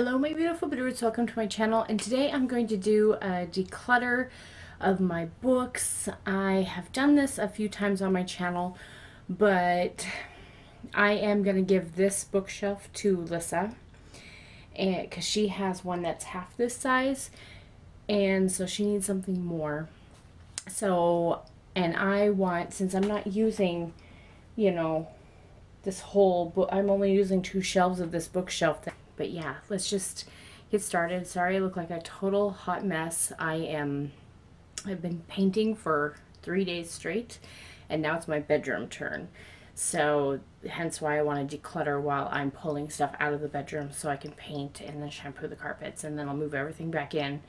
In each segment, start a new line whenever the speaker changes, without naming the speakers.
Hello my beautiful Bitterroots, welcome to my channel, and today I'm going to do a declutter of my books. I have done this a few times on my channel, but I am going to give this bookshelf to Lyssah, and because she has one that's half this size, and so she needs something more. So, and I want, since I'm not using, this whole book, I'm only using 2 shelves of this bookshelf. But yeah, let's just get started. Sorry, I look like a total hot mess. I've been painting for 3 days straight, and now it's my bedroom turn. So hence why I want to declutter while I'm pulling stuff out of the bedroom so I can paint and then shampoo the carpets, and then I'll move everything back in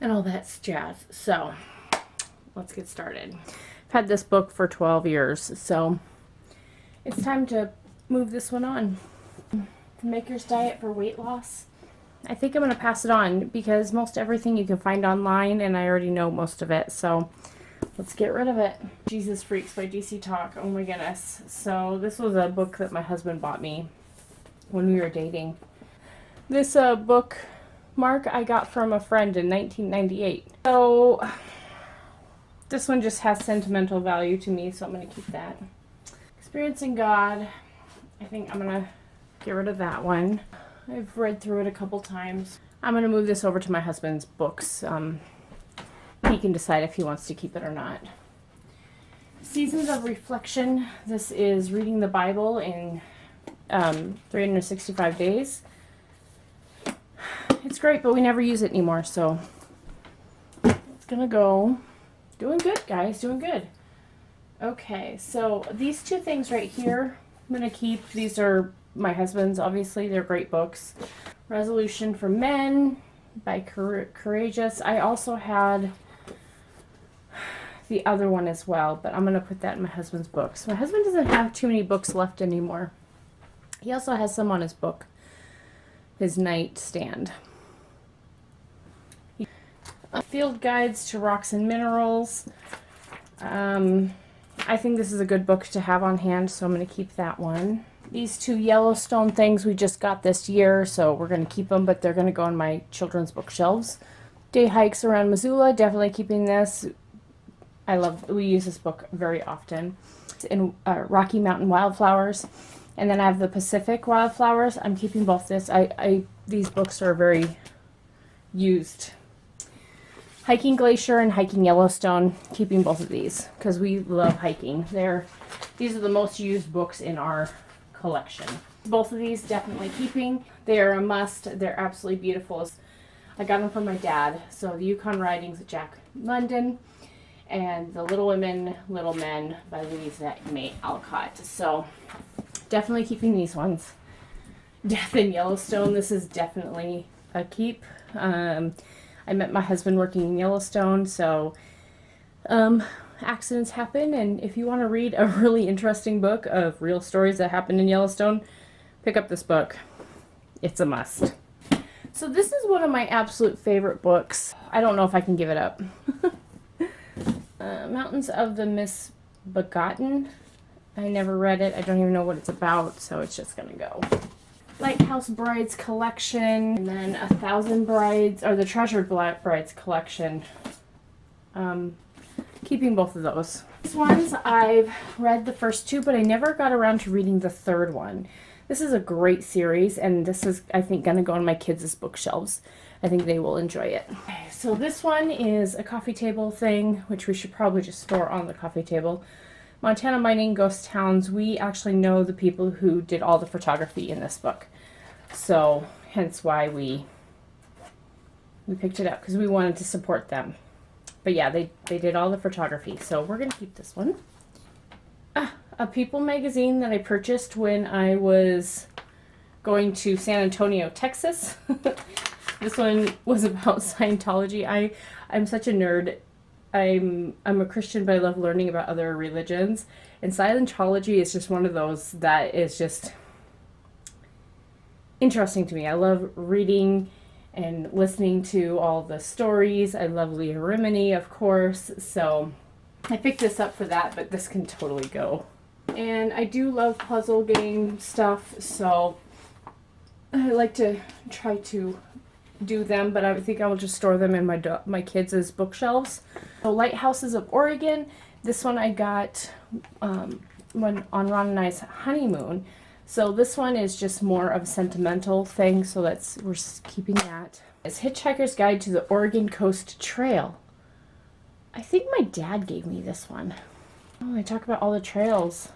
and all that jazz. So let's get started. I've had this book for 12 years, so it's time to move this one on. The Maker's Diet for Weight Loss. I think I'm going to pass it on because most everything you can find online, and I already know most of it, so let's get rid of it. Jesus Freaks by DC Talk. Oh my goodness. So this was a book that my husband bought me when we were dating. This bookmark I got from a friend in 1998. So this one just has sentimental value to me, so I'm going to keep that. Experiencing God. I think I'm going to get rid of that one. I've read through it a couple times. I'm going to move this over to my husband's books. He can decide if he wants to keep it or not. Seasons of Reflection. This is reading the Bible in 365 days. It's great, but we never use it anymore, so it's going to go. Doing good, guys. Doing good. Okay, so these 2 things right here, I'm going to keep. These are my husband's, obviously. They're great books. Resolution for Men by Courageous. I also had the other one as well, but I'm going to put that in my husband's books. My husband doesn't have too many books left anymore. He also has some on his nightstand. Field Guides to Rocks and Minerals. I think this is a good book to have on hand, so I'm going to keep that one. These 2 Yellowstone things we just got this year, so we're going to keep them, but they're going to go on my children's bookshelves. Day Hikes Around Missoula, definitely keeping this. We use this book very often. In Rocky Mountain Wildflowers, and then I have the Pacific Wildflowers. I'm keeping both this. These books are very used. Hiking Glacier and Hiking Yellowstone, keeping both of these because we love hiking. These are the most used books in our collection. Both of these definitely keeping. They are a must. They're absolutely beautiful. I got them from my dad. So the Yukon Writings of Jack London and The Little Women, Little Men by Louisa May Alcott. So definitely keeping these ones. Death in Yellowstone. This is definitely a keep. I met my husband working in Yellowstone, so accidents happen, and if you want to read a really interesting book of real stories that happened in Yellowstone, pick up this book. It's a must. So this is one of my absolute favorite books. I don't know if I can give it up. Mountains of the Misbegotten. I never read it. I don't even know what it's about, so it's just gonna go. Lighthouse Brides collection, and then 1,000 Brides, or the Treasured Brides collection. Keeping both of those. These ones, I've read the first 2, but I never got around to reading the 3rd one. This is a great series, and this is, I think, going to go on my kids' bookshelves. I think they will enjoy it. Okay, so this one is a coffee table thing, which we should probably just store on the coffee table. Montana Mining Ghost Towns. We actually know the people who did all the photography in this book. So, hence why we picked it up, because we wanted to support them. But yeah, they did all the photography, so we're going to keep this one. A People magazine that I purchased when I was going to San Antonio, Texas. This one was about Scientology. I'm such a nerd. I'm a Christian, but I love learning about other religions. And Scientology is just one of those that is just interesting to me. I love reading and listening to all the stories. I love Leah Remini, of course. So I picked this up for that, but this can totally go. And I do love puzzle game stuff, so I like to try to do them, but I think I will just store them in my kids' bookshelves. So Lighthouses of Oregon. This one I got when on Ron and I's honeymoon. So this one is just more of a sentimental thing, so we're keeping that. It's Hitchhiker's Guide to the Oregon Coast Trail. I think my dad gave me this one. Oh, they talk about all the trails.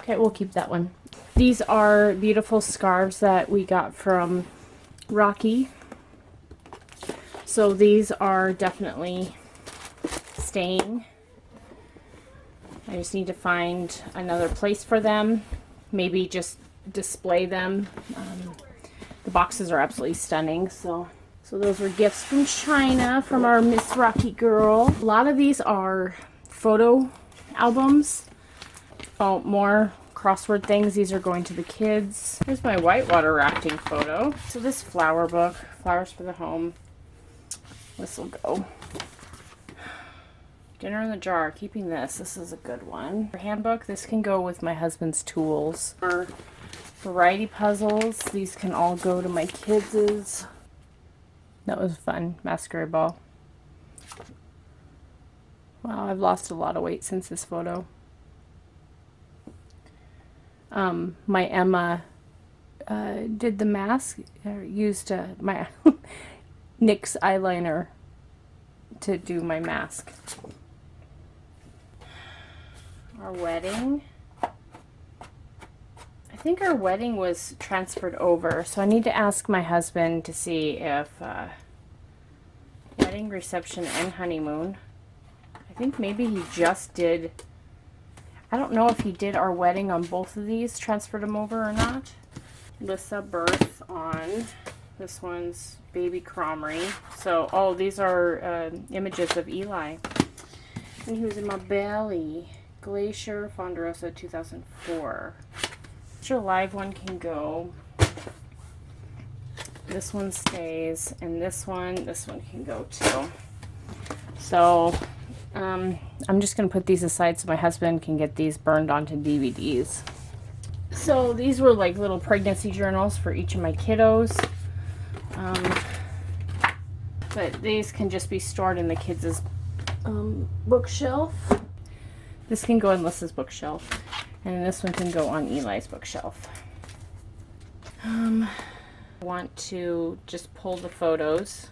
Okay, we'll keep that one. These are beautiful scarves that we got from Rocky. So these are definitely staying. I just need to find another place for them. Maybe just display them. The boxes are absolutely stunning. So those were gifts from China from our Miss Rocky girl. A lot of these are photo albums. Oh, more crossword things. These are going to the kids. Here's my whitewater rafting photo. So this flower book, Flowers for the Home. This will go. Dinner in the Jar, keeping this. This is a good one. For handbook, this can go with my husband's tools. For variety puzzles, these can all go to my kids'. That was fun. Masquerade ball. Wow, I've lost a lot of weight since this photo. My Emma did the mask, used my NYX eyeliner to do my mask. Our wedding. I think our wedding was transferred over, so I need to ask my husband to see if wedding, reception, and honeymoon. I think maybe he just did. I don't know if he did our wedding on both of these, transferred them over or not. Lyssah birth on. This one's baby Cromrie. So, oh, these are images of Eli. And he was in my belly. Glacier, Fonderosa, 2004. Your live one can go. This one stays, and this one can go too. So, I'm just going to put these aside so my husband can get these burned onto DVDs. So these were like little pregnancy journals for each of my kiddos. But these can just be stored in the kids' bookshelf. This can go in Lyssah's bookshelf, and this one can go on Eli's bookshelf. I want to just pull the photos.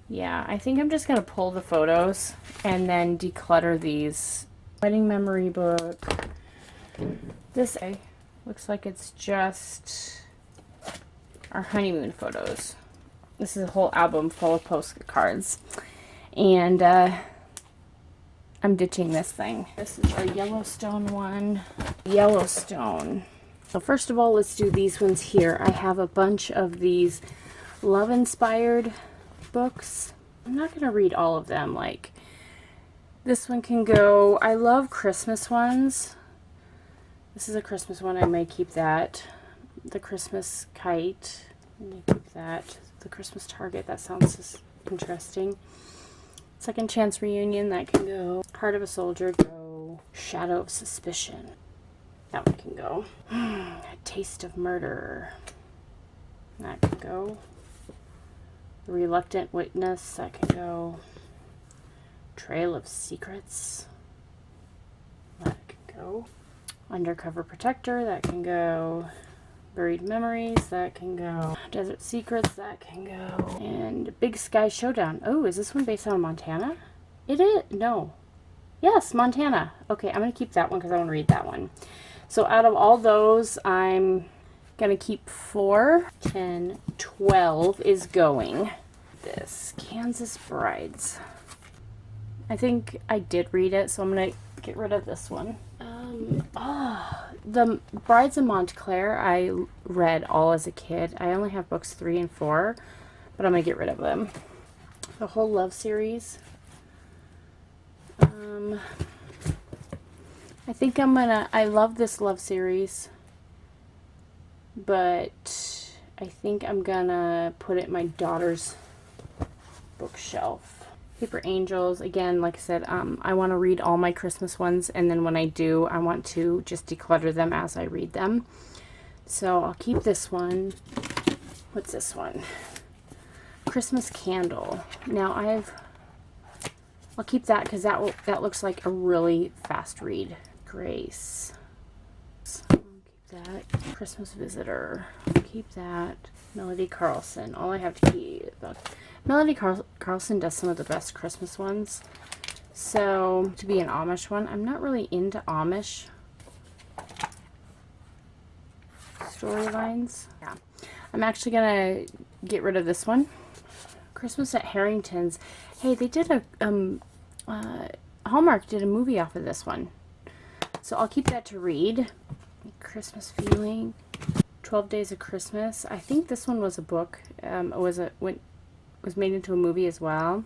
Yeah, I think I'm just going to pull the photos and then declutter these. Wedding memory book. This looks like it's just our honeymoon photos. This is a whole album full of postcards. And I'm ditching this thing. This is our Yellowstone one. Yellowstone. So first of all, let's do these ones here. I have a bunch of these love-inspired books. I'm not going to read all of them. Like, this one can go. I love Christmas ones. This is a Christmas one. I may keep that. The Christmas Kite. I may keep that. The Christmas Target. That sounds interesting. Second Chance Reunion. That can go. Heart of a Soldier. Go. Shadow of Suspicion. That one can go. A Taste of Murder. That can go. The Reluctant Witness. That can go. Trail of Secrets. That can go. Undercover Protector. That can go. Buried Memories. That can go. Desert Secrets. That can go. And Big Sky Showdown. Oh, is this one based on Montana? It is. No. Yes, Montana. Okay, I'm going to keep that one because I want to read that one. So out of all those, I'm going to keep 4. 10, 12 is going. This Kansas Brides. I think I did read it, so I'm going to get rid of this one. The Brides of Montclair, I read all as a kid. I only have books 3 and 4, but I'm going to get rid of them. The whole love series. I think I love this love series, but I think I'm gonna put it in my daughter's bookshelf. Paper Angels. Again, like I said, I want to read all my Christmas ones, and then when I do, I want to just declutter them as I read them. So I'll keep this one. What's this one? Christmas Candle. Now I'll keep that because that looks like a really fast read. Grace. I'll keep that. Christmas Visitor. I'll keep that. Melody Carlson. All I have to keep. Melody Carlson does some of the best Christmas ones. So to be an Amish one, I'm not really into Amish storylines. Yeah, I'm actually gonna get rid of this one. Christmas at Harrington's. Hey, they did Hallmark did a movie off of this one, so I'll keep that to read. Christmas Feeling, 12 Days of Christmas. I think this one was a book. It was made into a movie as well.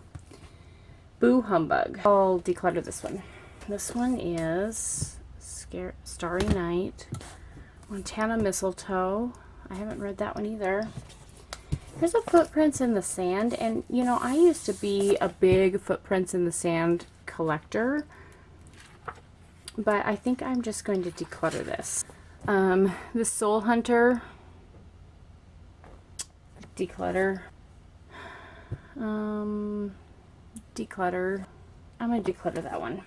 Boo Humbug. I'll declutter this one. This one is Starry Night. Montana Mistletoe. I haven't read that one either. Here's a Footprints in the Sand, and you know, I used to be a big Footprints in the Sand collector, but I think I'm just going to declutter this. The Soul Hunter. Declutter. Declutter. I'm going to declutter that one.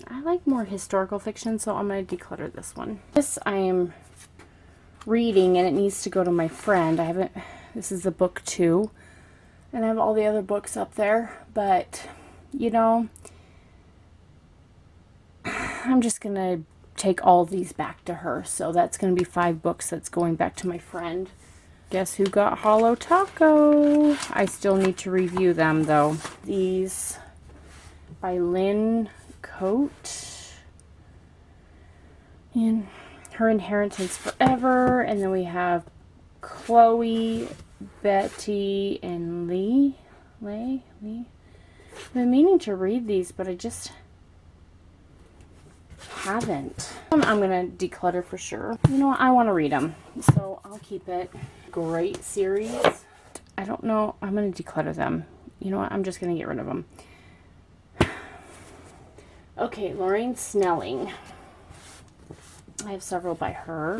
I like more historical fiction, so I'm going to declutter this one. This I am reading, and it needs to go to my friend. This is the book 2, and I have all the other books up there, but you know, I'm just going to take all these back to her, so that's going to be 5 books that's going back to my friend. Guess who got Hollow Taco? I still need to review them though. These by Lynn Coate and Her Inheritance Forever, and then we have Chloe, Betty, and Lee. I've been meaning to read these, but I just haven't. I'm gonna declutter for sure. You know what? I want to read them, so I'll keep it. Great series. I don't know. I'm gonna declutter them. You know what? I'm just gonna get rid of them. Okay, Lorraine Snelling. I have several by her.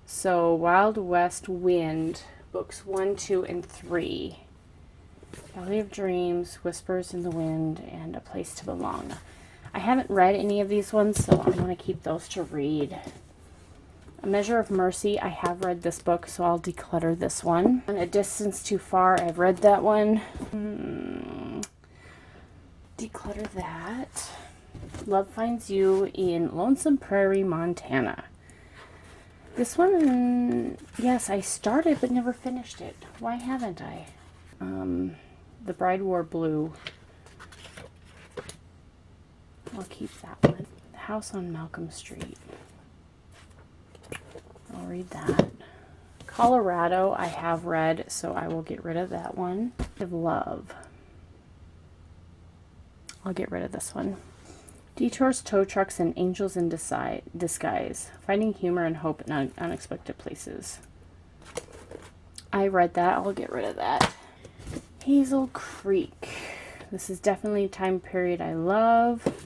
So Wild West Wind, books 1, 2, and 3. Valley of Dreams, Whispers in the Wind, and A Place to Belong. I haven't read any of these ones, so I'm going to keep those to read. A Measure of Mercy. I have read this book, so I'll declutter this one. And A Distance Too Far. I've read that one. Declutter that. Love Finds You in Lonesome Prairie, Montana. This one, yes, I started but never finished it. Why haven't I? The Bride Wore Blue. I'll keep that one. The House on Malcolm Street. I'll read that. Colorado I have read, so I will get rid of that one. Of Love. I'll get rid of this one. Detours, Tow Trucks, and Angels in Disguise. Finding Humor and Hope in Unexpected Places. I read that. I'll get rid of that. Hazel Creek. This is definitely a time period I love.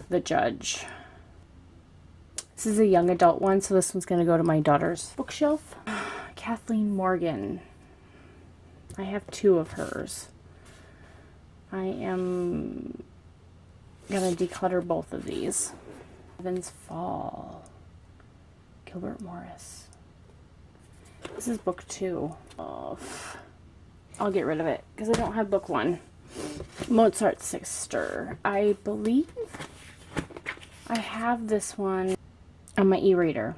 The Judge. This is a young adult one, so this one's going to go to my daughter's bookshelf. Kathleen Morgan. I have 2 of hers. I am going to declutter both of these. Heaven's Fall. Gilbert Morris. This is book 2. Oh, I'll get rid of it because I don't have book 1. Mozart's Sister. I believe I have this one on my e-reader,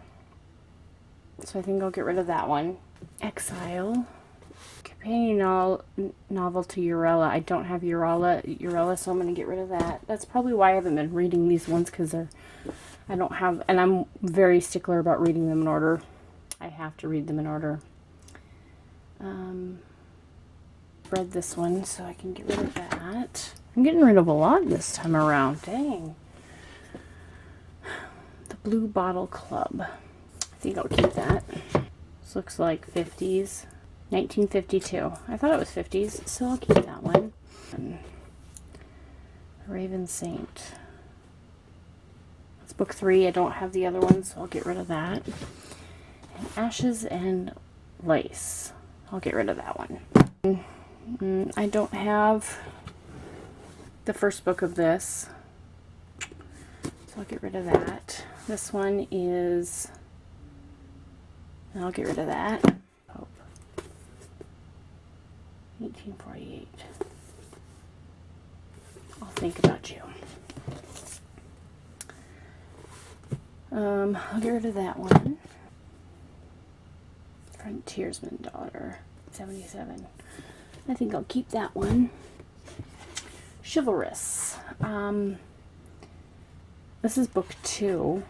so I think I'll get rid of that one. Exile. Companion novel to Urella. I don't have Urella, so I'm going to get rid of that. That's probably why I haven't been reading these ones, because I don't have, and I'm very stickler about reading them in order. I have to read them in order. Read this one, so I can get rid of that. I'm getting rid of a lot this time around. Dang. The Blue Bottle Club. I think I'll keep that. This looks like 50s. 1952. I thought it was 50s, so I'll keep that one. Raven Saint. It's book 3. I don't have the other one, so I'll get rid of that. And Ashes and Lace. I'll get rid of that one. I don't have the first book of this, so I'll get rid of that. This one is, I'll get rid of that. 1848. I'll think about you. I'll get rid of that one. Frontiersman Daughter, 77. I think I'll keep that one. Chivalrous. This is book 2,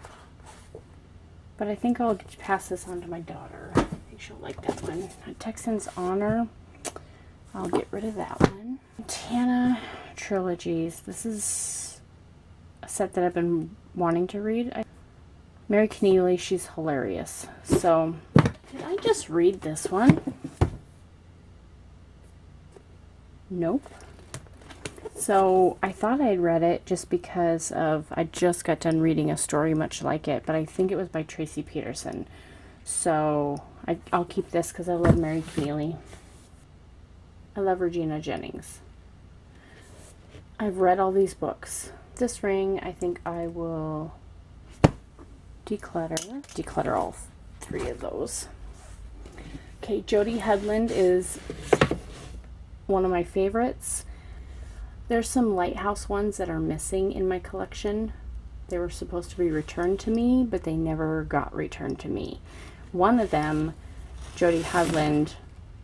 but I think I'll pass this on to my daughter. I think she'll like that one. Texan's Honor. I'll get rid of that one. Tana Trilogies. This is a set that I've been wanting to read. Mary Keneally, she's hilarious. So, did I just read this one? Nope. So, I thought I'd read it just because of, I just got done reading a story much like it, but I think it was by Tracy Peterson. So, I'll keep this because I love Mary Keneally. I love Regina Jennings. I've read all these books. This ring, I think I will declutter all 3 of those. Okay, Jody Headland is one of my favorites. There's some Lighthouse ones that are missing in my collection. They were supposed to be returned to me, but they never got returned to me. One of them, Jody Headland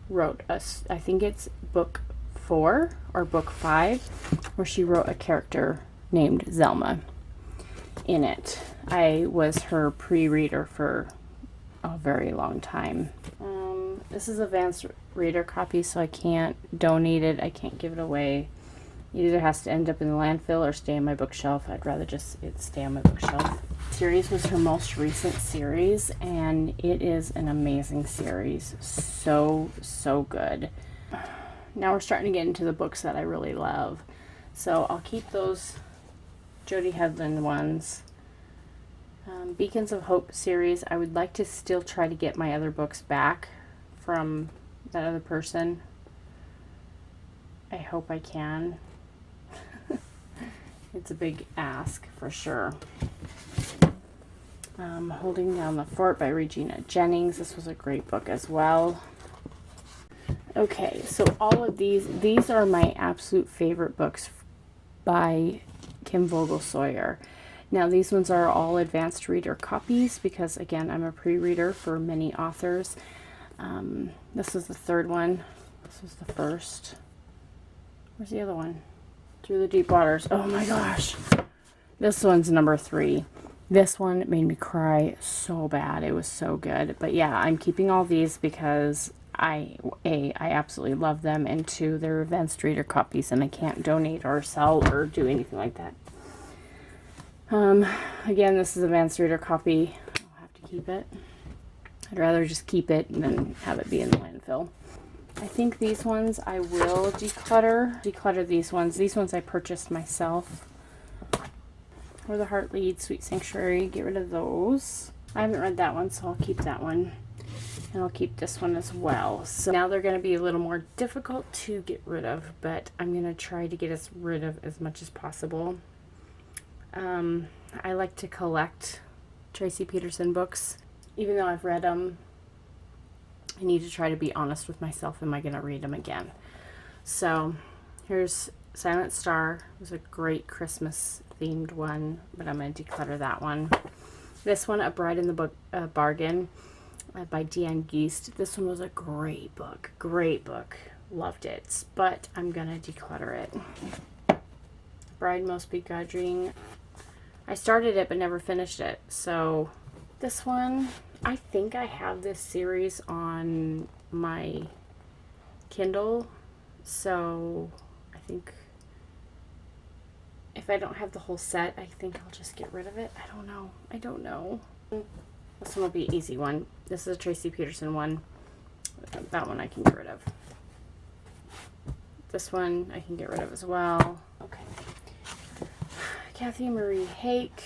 wrote us, I think it's book 4 or book 5, where she wrote a character named Zelma in it. I was her pre-reader for a very long time. This is advanced reader copy, so I can't donate it. I can't give it away. It either has to end up in the landfill or stay on my bookshelf. I'd rather just it stay on my bookshelf. Series was her most recent series, and it is an amazing series. So good. Now we're starting to get into the books that I really love. So I'll keep those Jody Headland ones. Beacons of Hope series. I would like to still try to get my other books back from that other person. I hope I can. It's a big ask for sure. Holding Down the Fort by Regina Jennings. This was a great book as well. Okay, so all of these are my absolute favorite books by Kim Vogel-Sawyer. Now these ones are all advanced reader copies because, again, I'm a pre-reader for many authors. This is the 3rd one. This was the 1st. Where's the other one? Through the Deep Waters. Oh my gosh. This one's number 3. This one made me cry so bad. It was so good. But yeah, I'm keeping all these because I absolutely love them, and 2, they're advanced reader copies and I can't donate or sell or do anything like that. Again, this is advanced reader copy. I'll have to keep it. I'd rather just keep it than have it be in the landfill. I think these ones I will declutter these ones. These ones I purchased myself. Where the Heart Leads, Sweet Sanctuary, get rid of those. I haven't read that one, so I'll keep that one. And I'll keep this one as well. So now they're going to be a little more difficult to get rid of, but I'm going to try to get rid of as much as possible. I like to collect Tracy Peterson books. Even though I've read them, I need to try to be honest with myself. Am I going to read them again? So here's Silent Star. It was a great Christmas themed one, but I'm going to declutter that one. This one, A Bride in the Bargain by Deanne Geist. This one was a great book. Great book. Loved it. But I'm going to declutter it. Bride Most Begrudging. I started it but never finished it. So this one, I think I have this series on my Kindle. So I think if I don't have the whole set, I think I'll just get rid of it. I don't know. This one will be an easy one. This is a Tracy Peterson one. That one I can get rid of. This one I can get rid of as well. Okay. Kathy Marie Hake.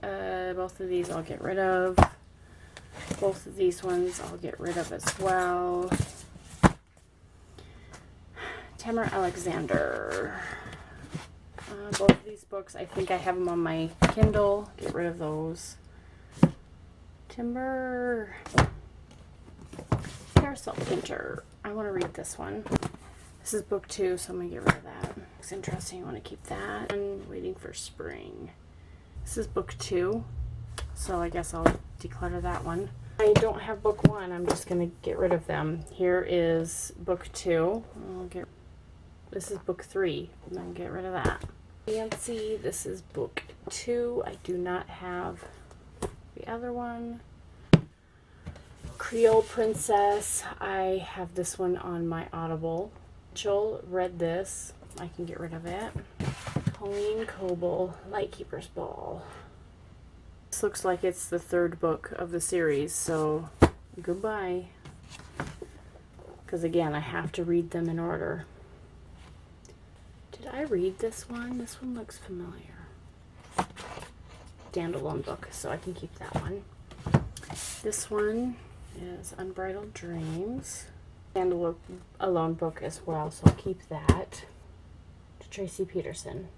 Both of these I'll get rid of. Both of these ones I'll get rid of as well. Tamara Alexander. Both of these books, I think I have them on my Kindle. Get rid of those. Timber. Carousel Painter. I want to read this one. This is book 2, so I'm going to get rid of that. It's interesting. I want to keep that. And Waiting for Spring. This is book 2, so I guess I'll declutter that one. I don't have book 1. I'm just going to get rid of them. Here is book 2. This is book 3. I'm going to get rid of that. Fancy. This is book 2. I do not have the other one. Creole Princess. I have this one on my Audible. Joel read this. I can get rid of it. Colleen Coble, Lightkeeper's Ball. This looks like it's the 3rd book of the series, so goodbye. Because again, I have to read them in order. Did I read this one? This one looks familiar. Standalone book, so I can keep that one. This one is Unbridled Dreams. Standalone book as well, so I'll keep that. Tracy Peterson.